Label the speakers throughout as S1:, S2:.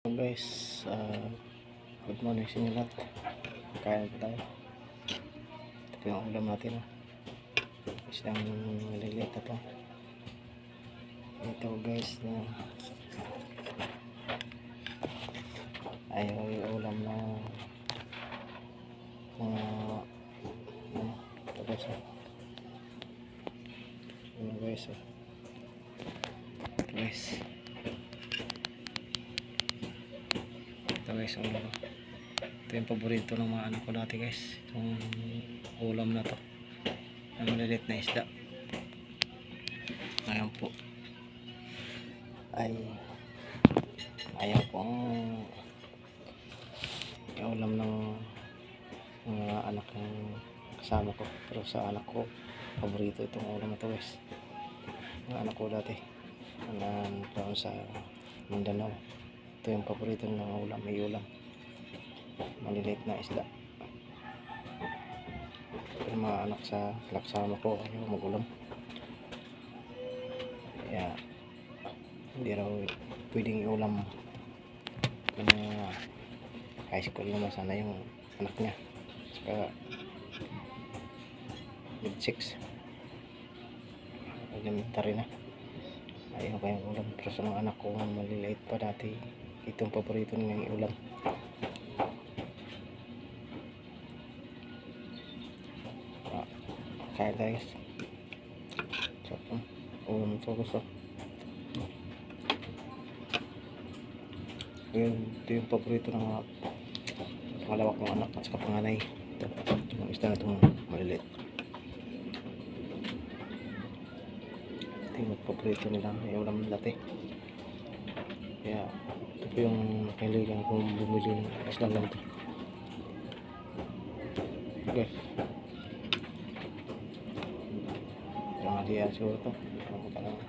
S1: So guys, good morning sa inyo lahat. Kain po tayo. Ito yung ulam natin. Isang maliliit na to. Ito guys, ayaw yung ulam na ito guys. Ano guys, ito guys. Ito yung paborito ng mga anak ko dati guys, itong ulam na to, ang maliliit na isda. Ngayon po ay ayaw ko ang ulam ng mga anak ng kasama ko, pero sa anak ko paborito itong ulam na to guys. Mga anak ko dati doon sa Mindanao, ito yung paborito ng ulam, may ulam maliliit na isda. Pero mga anak sa kasama ko ayaw magulam, kaya hindi raw pwedeng iulam. High school naman sana yung anak niya, saka mid 6 elementary na, ayaw kayong ulam. Pero sa mga anak ko maliliit pa dati, itong paborito nilang iulam. Kain tayo guys. So, ulam ito gusto. Ito yung paborito ng mga pangalawak ng anak at saka panganay. Ito yung isda na itong maliliit. Ito yung paborito nila, yung ulam dati. Kaya ito po yung nakiligan kung bumili ng isda lang ito. Okay. Tanghali yan siguro ito.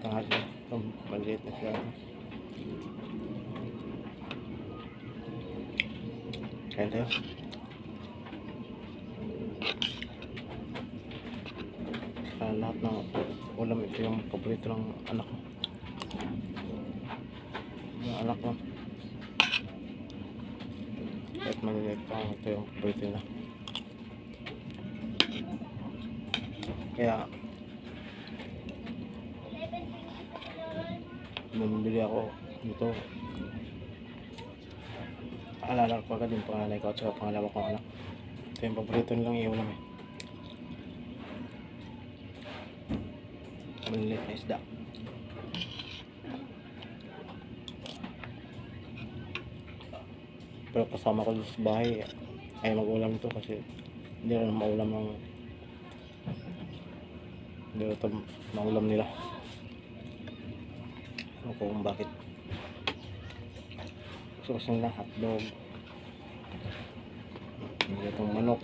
S1: Tanghali ito, maliit na siya. Kain tayo. Sa lahat ng ulam, ito yung paborito ng anak ko. Yung anak ko, kahit maliliit pa, ito yung paborito nila. Kaya bumili ako dito. Alala ko agad yung panganay ko at saka pangalawa kong anak. Ito yung paborito nilang iulam eh. Maliliit na isda. Pero kasama ko sa bahay ay mag-ulam ito kasi hindi rin maulam ng hindi ito maulam nila. Ano ko kung bakit. Gusto kasi nila hotdog, hindi itong manok.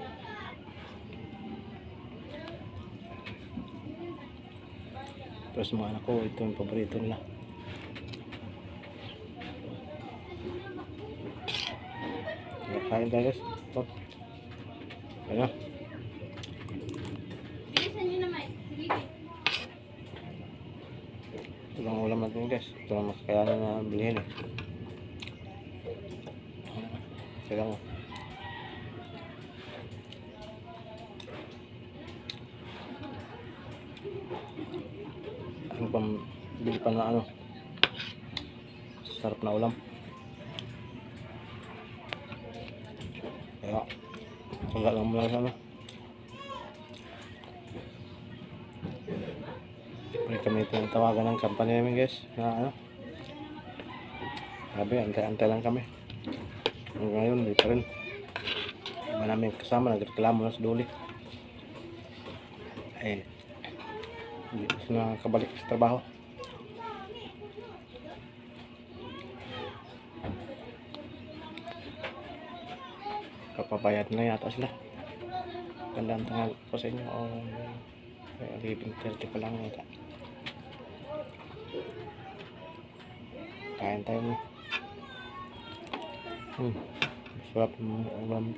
S1: Pero sa mga anak ko, ito yung paborito nila. Kain tayo guys. Ito. Ayan. Ito lang ulam natin guys. Ito lang mas kaya na bilhin eh. Ito lang. Ang pambili pa na ano. Sarap na ulam. Kaya tanggal lang mula sa ano. May kami itong tawagan ng company namin guys na ano. Sabi, antay-antay lang kami. Ngayon, hindi pa rin. Iba namin kasama, nagreklamo na sa duli. Eh, hindi pa sila nakabalik sa trabaho. Kapabayad na yata sila. Gandang tangal po sa inyo. O 11:30 pa lang yata. Kain tayo mo. Sarap ng ulam.